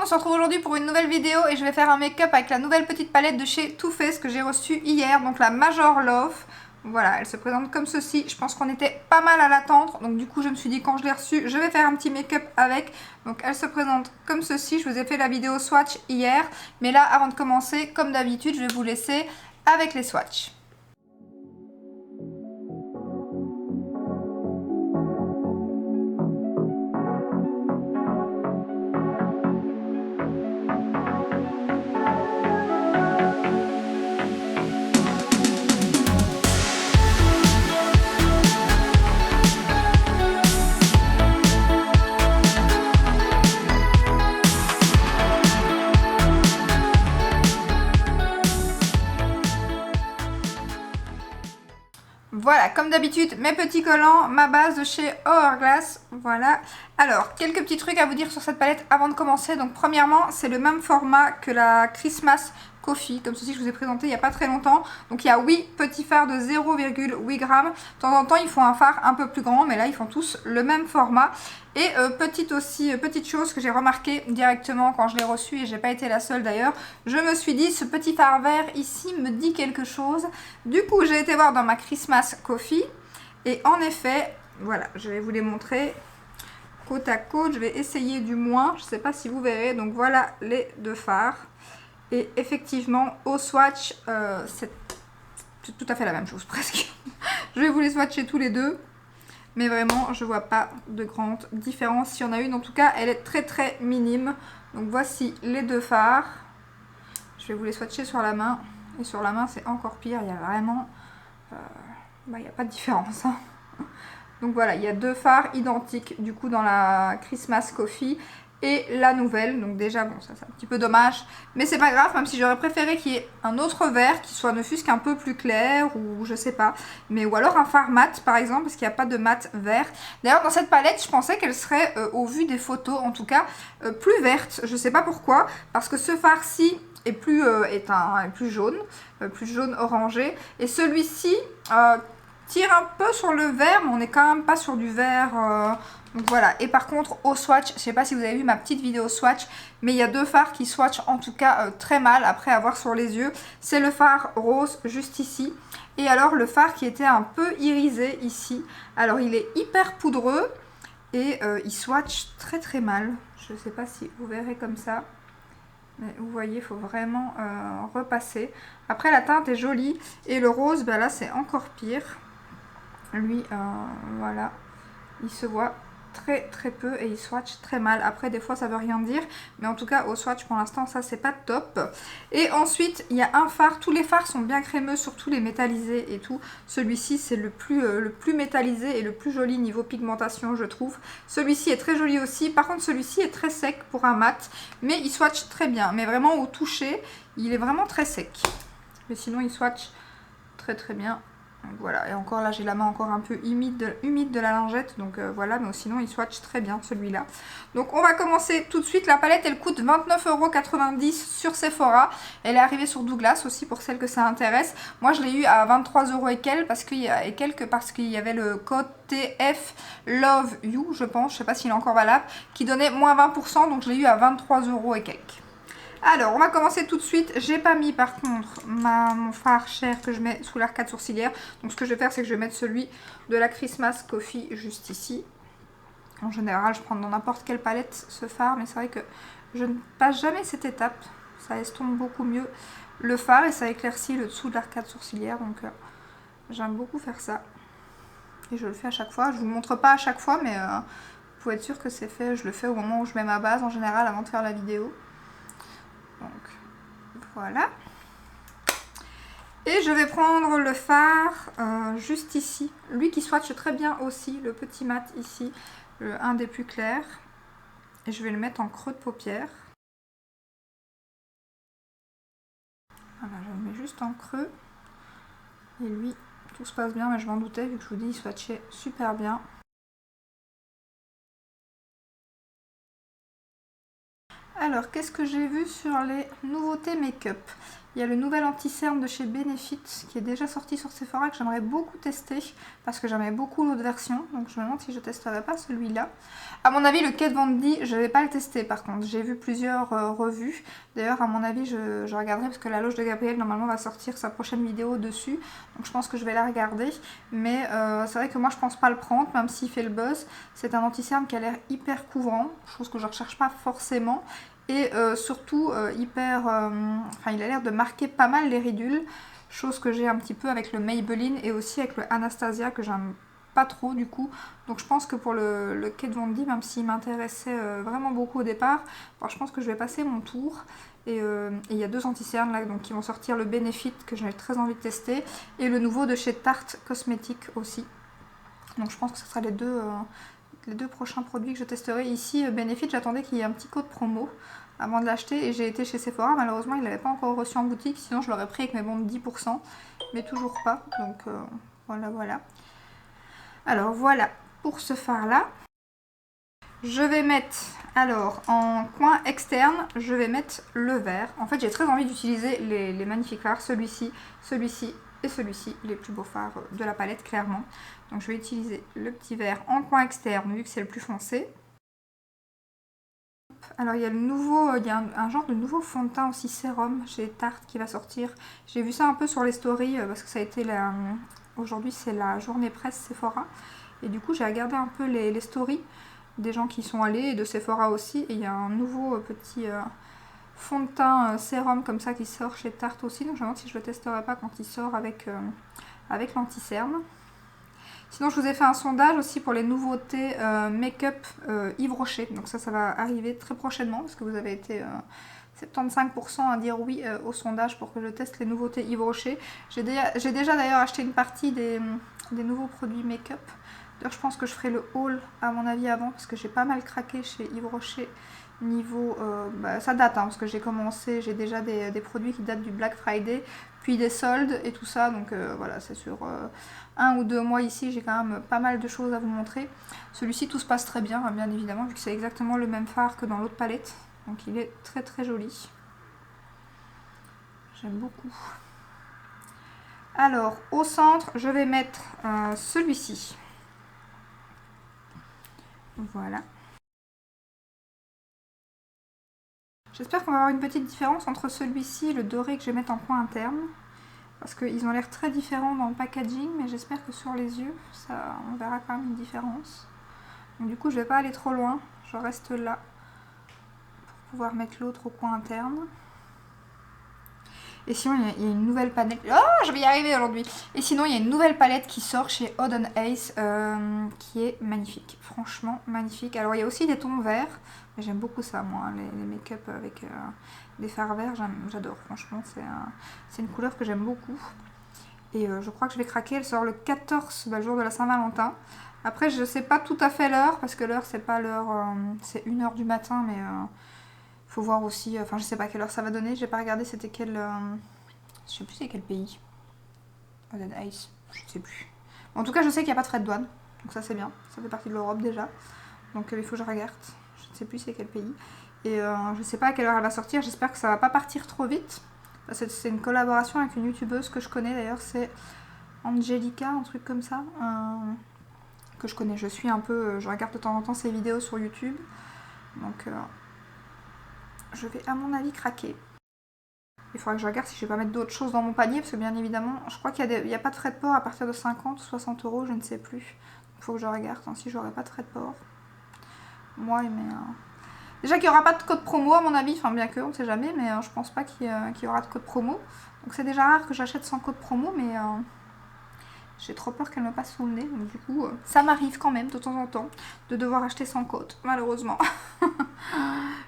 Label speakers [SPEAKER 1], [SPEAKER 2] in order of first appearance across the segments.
[SPEAKER 1] on se retrouve aujourd'hui pour une nouvelle vidéo et je vais faire un make-up avec la nouvelle petite palette de chez Too Faced que j'ai reçue hier, donc la Major Love. Voilà, elle se présente comme ceci. Je pense qu'on était pas mal à l'attendre, donc du coup je me suis dit quand je l'ai reçue, je vais faire un petit make-up avec. Donc elle se présente comme ceci. Je vous ai fait la vidéo swatch hier, mais là avant de commencer, comme d'habitude, je vais vous laisser avec les swatchs. Voilà, comme d'habitude, mes petits collants, ma base de chez Hourglass, voilà. Alors, quelques petits trucs à vous dire sur cette palette avant de commencer. Donc, premièrement, c'est le même format que la Christmas Coffee, comme ceci que je vous ai présenté il n'y a pas très longtemps. Donc, il y a 8 petits fards de 0,8 g. De temps en temps, ils font un fard un peu plus grand, mais là, ils font tous le même format. Et petite chose que j'ai remarqué directement quand je l'ai reçu, et j'ai pas été la seule d'ailleurs, je me suis dit, ce petit fard vert ici me dit quelque chose. Du coup, j'ai été voir dans ma Christmas Coffee, et en effet, voilà, je vais vous les montrer côte à côte, je vais essayer du moins, je sais pas si vous verrez, donc voilà les deux fards. Et effectivement, au swatch, c'est tout à fait la même chose presque. Je vais vous les swatcher tous les deux. Mais vraiment, je vois pas de grande différence. S'il y en a une, en tout cas, elle est très très minime. Donc voici les deux fards. Je vais vous les swatcher sur la main. Et sur la main, c'est encore pire. Il y a vraiment... il n'y a pas de différence. Hein. Donc voilà, il y a deux fards identiques, du coup, dans la Christmas Coffee et la nouvelle. Donc déjà, bon, ça c'est un petit peu dommage. Mais c'est pas grave, même si j'aurais préféré qu'il y ait un autre vert qui soit ne fût-ce qu'un peu plus clair ou je sais pas. Mais ou alors un fard mat par exemple, parce qu'il n'y a pas de mat vert. D'ailleurs, dans cette palette, je pensais qu'elle serait, au vu des photos en tout cas, plus verte. Je sais pas pourquoi, parce que ce fard-ci est plus jaune orangé. Et celui-ci tire un peu sur le vert, mais on n'est quand même pas sur du vert... Donc voilà, et par contre au swatch, je sais pas si vous avez vu ma petite vidéo swatch, mais il y a deux fards qui swatchent en tout cas très mal après avoir sur les yeux. C'est le fard rose juste ici, et alors le fard qui était un peu irisé ici. Alors il est hyper poudreux et il swatch très très mal. Je sais pas si vous verrez comme ça, mais vous voyez, il faut vraiment repasser. Après la teinte est jolie, et le rose, ben là c'est encore pire. Lui, voilà, il se voit très peu et il swatch très mal. Après des fois ça veut rien dire, mais en tout cas au swatch pour l'instant ça c'est pas top. Et ensuite il y a un fard, tous les fards sont bien crémeux, surtout les métallisés et tout. Celui-ci c'est le plus métallisé et le plus joli niveau pigmentation je trouve. Celui-ci est très joli aussi, par contre celui-ci est très sec pour un mat, mais il swatch très bien, mais vraiment au toucher il est vraiment très sec, mais sinon il swatch très bien. Donc voilà, et encore là j'ai la main encore un peu humide de la lingette, donc voilà, mais sinon il swatch très bien celui-là. Donc on va commencer tout de suite. La palette elle coûte 29,90 € sur Sephora. Elle est arrivée sur Douglas aussi pour celles que ça intéresse. Moi je l'ai eu à 23 € et quelques parce qu'il y avait le code TF Love You, je pense, je sais pas s'il est encore valable, qui donnait moins 20%, donc je l'ai eu à 23 € et quelques. Alors, on va commencer tout de suite. J'ai pas mis par contre mon fard cher que je mets sous l'arcade sourcilière. Donc ce que je vais faire, c'est que je vais mettre celui de la Christmas Coffee juste ici. En général, je prends dans n'importe quelle palette ce fard, mais c'est vrai que je ne passe jamais cette étape. Ça estompe beaucoup mieux le fard et ça éclaircit le dessous de l'arcade sourcilière. Donc j'aime beaucoup faire ça. Et je le fais à chaque fois. Je vous montre pas à chaque fois, mais vous pouvez être sûr que c'est fait. Je le fais au moment où je mets ma base en général avant de faire la vidéo. Donc voilà, et je vais prendre le fard juste ici, lui qui swatche très bien aussi, le petit mat ici, un des plus clairs, et je vais le mettre en creux de paupière. Voilà, je le mets juste en creux, et lui tout se passe bien, mais je m'en doutais vu que je vous dis il swatchait super bien. Alors, qu'est-ce que j'ai vu sur les nouveautés make-up? Il y a le nouvel anti-cerne de chez Benefit qui est déjà sorti sur Sephora, que j'aimerais beaucoup tester parce que j'aimais beaucoup l'autre version. Donc je me demande si je testerai pas celui-là. À mon avis, le Kat Von D, je vais pas le tester par contre. J'ai vu plusieurs revues. D'ailleurs, à mon avis, je regarderai parce que la loge de Gabriel normalement va sortir sa prochaine vidéo dessus. Donc je pense que je vais la regarder. Mais c'est vrai que moi je pense pas le prendre, même s'il fait le buzz. C'est un anti-cerne qui a l'air hyper couvrant, chose que je recherche pas forcément. Et surtout enfin il a l'air de marquer pas mal les ridules, chose que j'ai un petit peu avec le Maybelline et aussi avec le Anastasia que j'aime pas trop du coup. Donc je pense que pour le Kat Von D, même s'il m'intéressait vraiment beaucoup au départ, bon, je pense que je vais passer mon tour. Et il y a deux anti-cernes là donc, qui vont sortir, le Benefit que j'ai très envie de tester et le nouveau de chez Tarte Cosmetics aussi. Donc je pense que ce sera les deux prochains produits que je testerai. Ici, Benefit, j'attendais qu'il y ait un petit code promo avant de l'acheter et j'ai été chez Sephora. Malheureusement, il ne l'avait pas encore reçu en boutique, sinon je l'aurais pris avec mes bons de 10%, mais toujours pas. Donc voilà. Alors voilà pour ce fard-là. Je vais mettre, alors en coin externe, je vais mettre le vert. En fait, j'ai très envie d'utiliser les magnifiques fards, celui-ci et celui-ci, les plus beaux fards de la palette, clairement. Donc je vais utiliser le petit vert en coin externe, vu que c'est le plus foncé. Alors il y a un genre de nouveau fond de teint aussi sérum chez Tarte qui va sortir. J'ai vu ça un peu sur les stories parce que ça a été aujourd'hui c'est la journée presse Sephora. Et du coup j'ai regardé un peu les stories des gens qui y sont allés et de Sephora aussi. Et il y a un nouveau petit fond de teint sérum comme ça qui sort chez Tarte aussi. Donc je me demande si je le testerai pas quand il sort avec l'anti-cerne. Sinon, je vous ai fait un sondage aussi pour les nouveautés make-up Yves Rocher. Donc ça va arriver très prochainement parce que vous avez été 75% à dire oui au sondage pour que je teste les nouveautés Yves Rocher. J'ai déjà d'ailleurs acheté une partie des nouveaux produits make-up. D'ailleurs, je pense que je ferai le haul à mon avis avant parce que j'ai pas mal craqué chez Yves Rocher. Niveau, ça date parce que j'ai déjà des produits qui datent du Black Friday, puis des soldes et tout ça, donc voilà, c'est sur 1 ou 2 mois ici, j'ai quand même pas mal de choses à vous montrer. Celui-ci, tout se passe très bien, bien évidemment, vu que c'est exactement le même fard que dans l'autre palette, donc il est très très joli. J'aime beaucoup. Alors, au centre, je vais mettre celui-ci. Voilà. J'espère qu'on va avoir une petite différence entre celui-ci et le doré que je vais mettre en coin interne. Parce qu'ils ont l'air très différents dans le packaging, mais j'espère que sur les yeux, on verra quand même une différence. Donc, du coup, je ne vais pas aller trop loin, je reste là pour pouvoir mettre l'autre au coin interne. Et sinon, il y a une nouvelle palette. Oh, je vais y arriver aujourd'hui. Et sinon, il y a une nouvelle palette qui sort chez Odd & Ace qui est magnifique. Franchement, magnifique. Alors, il y a aussi des tons verts. J'aime beaucoup ça, moi, les make-up avec des fards verts. J'adore, franchement. C'est une couleur que j'aime beaucoup. Et je crois que je vais craquer. Elle sort le 14, le jour de la Saint-Valentin. Après, je sais pas tout à fait l'heure, parce que l'heure, c'est pas l'heure... c'est 1h du matin, mais... faut voir aussi, enfin je sais pas quelle heure ça va donner, j'ai pas regardé c'était quel, je sais plus c'est quel pays, Odd & Ace, je sais plus. En tout cas je sais qu'il n'y a pas de frais de douane, donc ça c'est bien, ça fait partie de l'Europe déjà, donc il faut que je regarde, je ne sais plus c'est quel pays. Et je sais pas à quelle heure elle va sortir, j'espère que ça va pas partir trop vite, c'est une collaboration avec une youtubeuse que je connais d'ailleurs, c'est Angelica, un truc comme ça, que je connais, je suis un peu, je regarde de temps en temps ses vidéos sur YouTube, donc... je vais à mon avis craquer. Il faudra que je regarde si je vais pas mettre d'autres choses dans mon panier parce que bien évidemment je crois qu'il n'y a pas de frais de port à partir de 50 ou 60 €, je ne sais plus. Il faut que je regarde si j'aurai pas de frais de port. Moi mais déjà qu'il n'y aura pas de code promo à mon avis, enfin bien que on ne sait jamais, mais je pense pas qu'il y aura de code promo. Donc c'est déjà rare que j'achète sans code promo, mais j'ai trop peur qu'elle me passe sous le nez. Donc du coup ça m'arrive quand même de temps en temps de devoir acheter sans code, malheureusement.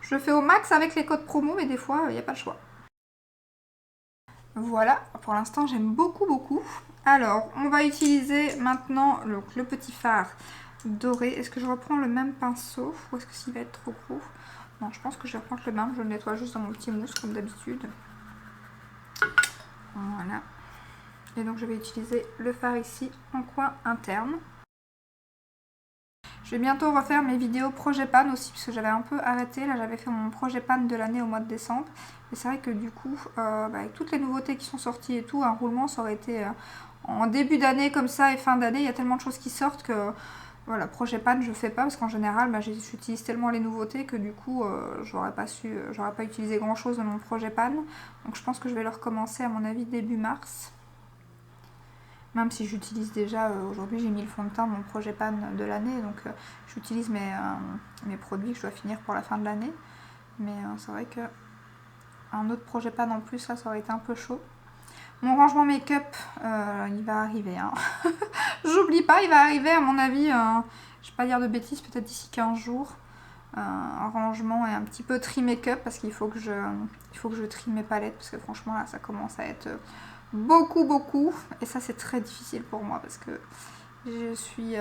[SPEAKER 1] Je fais au max avec les codes promo, mais des fois, il n'y a pas le choix. Voilà, pour l'instant, j'aime beaucoup. Alors, on va utiliser maintenant le petit fard doré. Est-ce que je reprends le même pinceau ou est-ce que s'il va être trop gros? Non, je pense que je vais reprendre le même. Je le nettoie juste dans mon petit mousse, comme d'habitude. Voilà. Et donc, je vais utiliser le fard ici en coin interne. Je vais bientôt refaire mes vidéos projet pan aussi, parce que j'avais un peu arrêté. Là, j'avais fait mon projet pan de l'année au mois de décembre. Et c'est vrai que du coup, avec toutes les nouveautés qui sont sorties et tout, un roulement, ça aurait été en début d'année comme ça et fin d'année. Il y a tellement de choses qui sortent que voilà, projet pan, je fais pas, parce qu'en général, j'utilise tellement les nouveautés que du coup, j'aurais pas utilisé grand chose de mon projet pan. Donc je pense que je vais le recommencer à mon avis début mars. Même si j'utilise déjà, aujourd'hui j'ai mis le fond de teint de mon projet pan de l'année, donc j'utilise mes produits que je dois finir pour la fin de l'année. Mais c'est vrai que un autre projet pan en plus, là, ça aurait été un peu chaud. Mon rangement make-up, il va arriver. Hein. J'oublie pas, il va arriver à mon avis, je vais pas dire de bêtises, peut-être d'ici 15 jours. Un rangement et un petit peu tri make-up parce qu'il faut que je trie mes palettes parce que franchement là ça commence à être beaucoup et ça c'est très difficile pour moi parce que je suis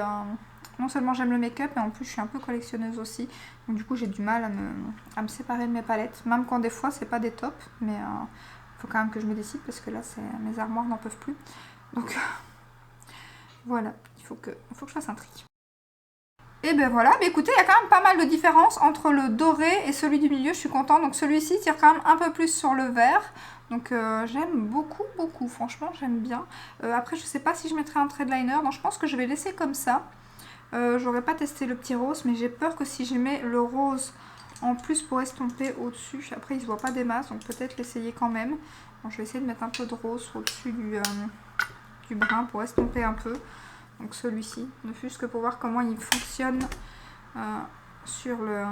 [SPEAKER 1] non seulement j'aime le make-up mais en plus je suis un peu collectionneuse aussi, donc du coup j'ai du mal à me séparer de mes palettes, même quand des fois c'est pas des tops, mais il faut quand même que je me décide parce que là mes armoires n'en peuvent plus, donc voilà, il faut que je fasse un tri. Et ben voilà, mais écoutez, il y a quand même pas mal de différences entre le doré et celui du milieu, je suis contente. Donc celui-ci tire quand même un peu plus sur le vert. Donc j'aime beaucoup, franchement j'aime bien. Après je sais pas si je mettrai un trade liner, donc je pense que je vais laisser comme ça. J'aurais pas testé le petit rose, mais j'ai peur que si je mets le rose en plus pour estomper au-dessus, après il se voit pas des masses, donc peut-être l'essayer quand même. Bon, je vais essayer de mettre un peu de rose au-dessus du brun pour estomper un peu. Donc celui-ci, ne fût-ce que pour voir comment il fonctionne sur le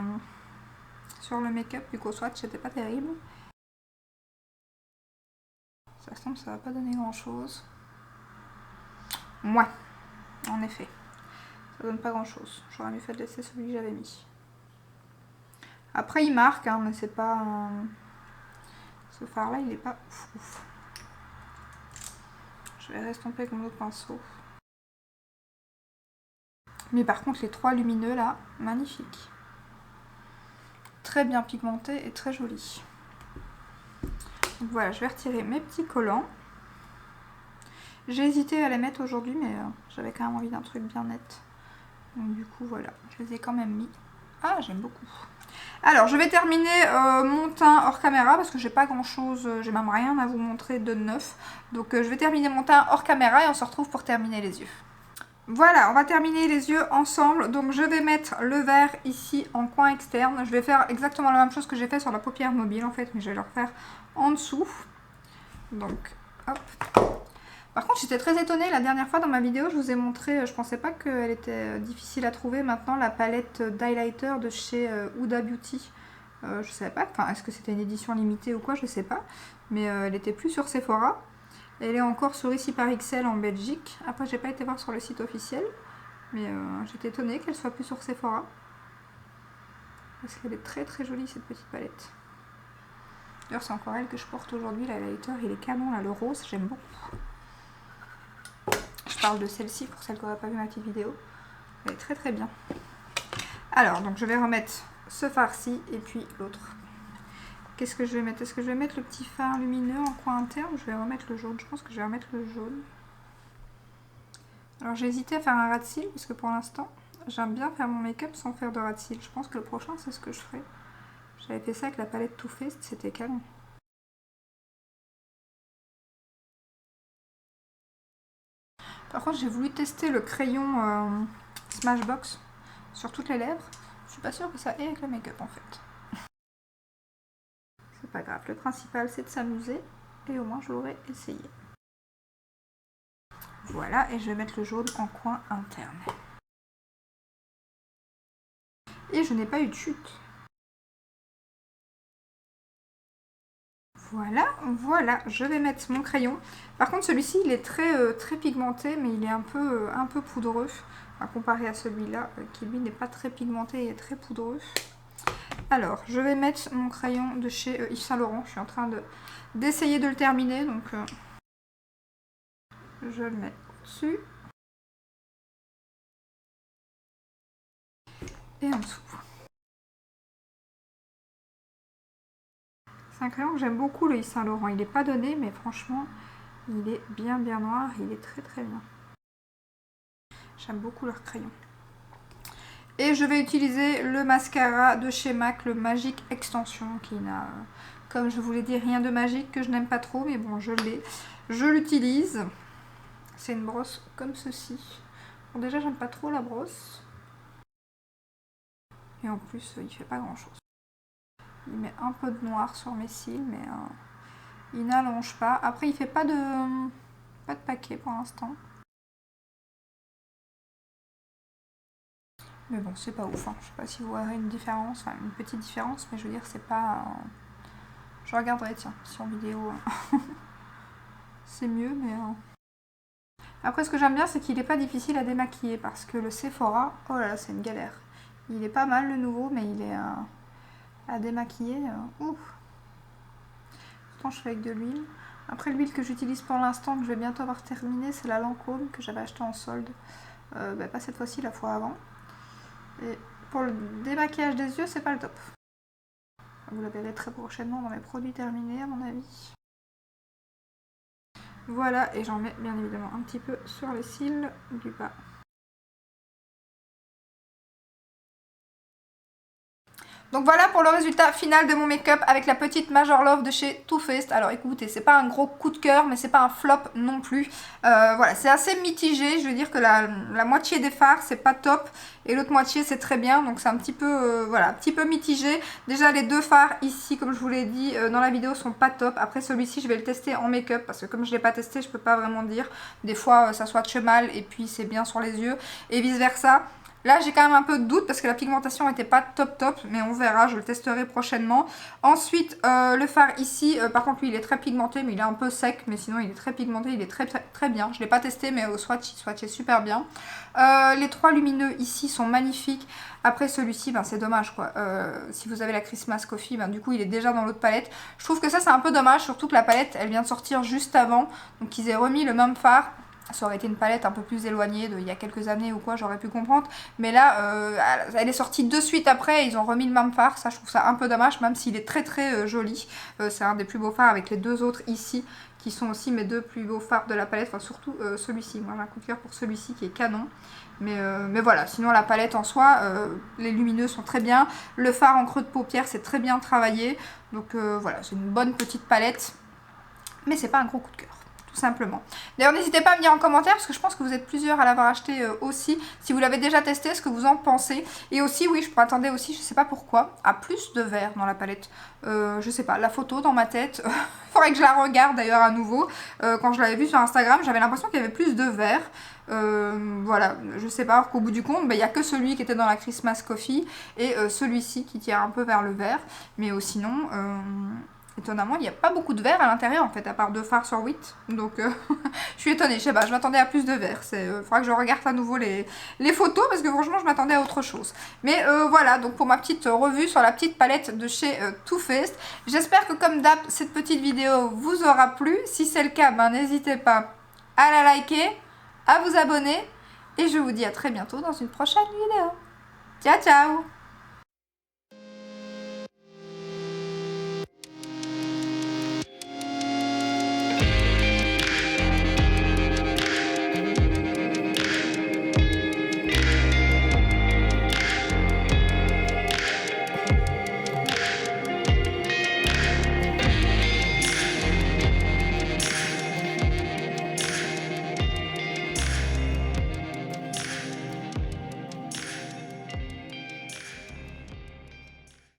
[SPEAKER 1] make-up, vu qu'au swatch c'était pas terrible. Ça semble ça va pas donner grand chose. Ouais, en effet, ça donne pas grand chose. J'aurais mieux fait de laisser celui que j'avais mis. Après il marque, hein, mais c'est pas... ce fard là il est pas ouf. Je vais restomper avec mon autre pinceau. Mais par contre les trois lumineux là, magnifiques. Très bien pigmenté et très joli. Donc voilà, je vais retirer mes petits collants. J'ai hésité à les mettre aujourd'hui, mais j'avais quand même envie d'un truc bien net. Donc du coup voilà, je les ai quand même mis. Ah, j'aime beaucoup. Alors je vais terminer mon teint hors caméra parce que j'ai pas grand chose, j'ai même rien à vous montrer de neuf. Donc je vais terminer mon teint hors caméra et on se retrouve pour terminer les yeux. Voilà, on va terminer les yeux ensemble. Donc je vais mettre le vert ici en coin externe. Je vais faire exactement la même chose que j'ai fait sur la paupière mobile en fait, mais je vais le refaire en dessous. Donc hop. Par contre j'étais très étonnée, la dernière fois dans ma vidéo je vous ai montré, je pensais pas qu'elle était difficile à trouver maintenant, la palette d'highlighter de chez Huda Beauty. Je savais pas, enfin est-ce que c'était une édition limitée ou quoi, je sais pas. Mais elle était plus sur Sephora. Elle est encore sur Ici par XL en Belgique. Après, j'ai pas été voir sur le site officiel. Mais j'étais étonnée qu'elle soit plus sur Sephora. Parce qu'elle est très jolie cette petite palette. D'ailleurs, c'est encore elle que je porte aujourd'hui. La highlighter, il est canon là, le rose, j'aime beaucoup. Je parle de celle-ci pour celles qui n'auraient pas vu ma petite vidéo. Elle est très bien. Alors, donc je vais remettre ce fard-ci et puis l'autre. Qu'est-ce que je vais mettre? Est-ce que je vais mettre le petit fard lumineux en coin interne ou je vais remettre le jaune? Je pense que je vais remettre le jaune. Alors j'ai hésité à faire un ras de cils parce que pour l'instant j'aime bien faire mon make-up sans faire de ras de cils. Je pense que le prochain c'est ce que je ferai. J'avais fait ça avec la palette Too Faced, c'était canon. Par contre j'ai voulu tester le crayon Smashbox sur toutes les lèvres. Je suis pas sûre que ça ait avec le make-up en fait. C'est pas grave, le principal c'est de s'amuser et au moins je l'aurais essayé. Voilà, et je vais mettre le jaune en coin interne. Et je n'ai pas eu de chute. Voilà, je vais mettre mon crayon. Par contre celui-ci il est très pigmenté, mais il est un peu poudreux, comparé à celui-là, qui lui n'est pas très pigmenté et très poudreux. Alors, je vais mettre mon crayon de chez Yves Saint Laurent. Je suis en train d'essayer de le terminer, donc je le mets dessus. Et en dessous. C'est un crayon que j'aime beaucoup, le Yves Saint Laurent. Il n'est pas donné, mais franchement, il est bien noir. Il est très bien. J'aime beaucoup leur crayon. Et je vais utiliser le mascara de chez MAC, le Magic Extension, qui n'a, comme je vous l'ai dit, rien de magique, que je n'aime pas trop, mais bon, je l'ai. Je l'utilise. C'est une brosse comme ceci. Bon, déjà, j'aime pas trop la brosse. Et en plus, il fait pas grand chose. Il met un peu de noir sur mes cils, mais il n'allonge pas. Après, il fait pas de paquet pour l'instant. Mais bon, c'est pas ouf, hein. Je sais pas si vous verrez une différence, enfin une petite différence, mais je veux dire, c'est pas... Je regarderai, tiens, si en vidéo, c'est mieux, mais... Après, ce que j'aime bien, c'est qu'il est pas difficile à démaquiller, parce que le Sephora, oh là là, c'est une galère. Il est pas mal, le nouveau, mais il est à démaquiller, ouf. Pourtant, je fais avec de l'huile. Après, l'huile que j'utilise pour l'instant, que je vais bientôt avoir terminée, c'est la Lancôme, que j'avais acheté en solde. Pas cette fois-ci, la fois avant. Et pour le démaquillage des yeux, c'est pas le top. Vous la verrez très prochainement dans mes produits terminés, à mon avis. Voilà, et j'en mets bien évidemment un petit peu sur les cils du bas. Donc voilà pour le résultat final de mon make-up avec la petite Major Love de chez Too Faced. Alors écoutez, c'est pas un gros coup de cœur, mais c'est pas un flop non plus. Voilà, c'est assez mitigé. Je veux dire que la moitié des fards, c'est pas top. Et l'autre moitié, c'est très bien. Donc c'est un petit peu, voilà, un petit peu mitigé. Déjà, les deux fards ici, comme je vous l'ai dit dans la vidéo, sont pas top. Après, celui-ci, je vais le tester en make-up. Parce que comme je l'ai pas testé, je peux pas vraiment dire. Des fois, ça swatche mal et puis c'est bien sur les yeux. Et vice versa. Là, j'ai quand même un peu de doute parce que la pigmentation n'était pas top, mais on verra, je le testerai prochainement. Ensuite, le fard ici, par contre, lui, il est très pigmenté, mais il est un peu sec, mais sinon, il est très pigmenté, il est très bien. Je ne l'ai pas testé, mais au swatch, il swatchait super bien. Les trois lumineux ici sont magnifiques. Après, celui-ci, ben, c'est dommage, quoi. Si vous avez la Christmas Coffee, ben, du coup, il est déjà dans l'autre palette. Je trouve que ça, c'est un peu dommage, surtout que la palette, elle vient de sortir juste avant. Donc, ils aient remis le même fard. Ça aurait été une palette un peu plus éloignée d'il y a quelques années ou quoi, j'aurais pu comprendre. Mais là, elle est sortie de suite après, ils ont remis le même fard. Ça, je trouve ça un peu dommage, même s'il est très joli. C'est un des plus beaux fards avec les deux autres ici, qui sont aussi mes deux plus beaux fards de la palette. Enfin, surtout celui-ci. Moi, j'ai un coup de cœur pour celui-ci qui est canon. Mais voilà, sinon la palette en soi, les lumineux sont très bien. Le fard en creux de paupière, c'est très bien travaillé. Donc voilà, c'est une bonne petite palette. Mais c'est pas un gros coup de cœur. Simplement. D'ailleurs, n'hésitez pas à me dire en commentaire parce que je pense que vous êtes plusieurs à l'avoir acheté aussi. Si vous l'avez déjà testé, ce que vous en pensez. Et aussi, oui, je m'attendais aussi, je sais pas pourquoi, à plus de vert dans la palette. Je sais pas, la photo dans ma tête. Il faudrait que je la regarde d'ailleurs à nouveau. Quand je l'avais vue sur Instagram, j'avais l'impression qu'il y avait plus de vert. Voilà, je sais pas, qu'au bout du compte, il n'y a que celui qui était dans la Christmas Coffee et celui-ci qui tire un peu vers le vert. Mais sinon... étonnamment, il n'y a pas beaucoup de vert à l'intérieur en fait, à part 2 fards sur 8. Donc, je suis étonnée. Je sais pas, je m'attendais à plus de vert. Il faudra que je regarde à nouveau les photos parce que franchement, je m'attendais à autre chose. Mais voilà, donc pour ma petite revue sur la petite palette de chez Too Faced. J'espère que comme d'hab, cette petite vidéo vous aura plu. Si c'est le cas, ben, n'hésitez pas à la liker, à vous abonner. Et je vous dis à très bientôt dans une prochaine vidéo. Ciao, ciao!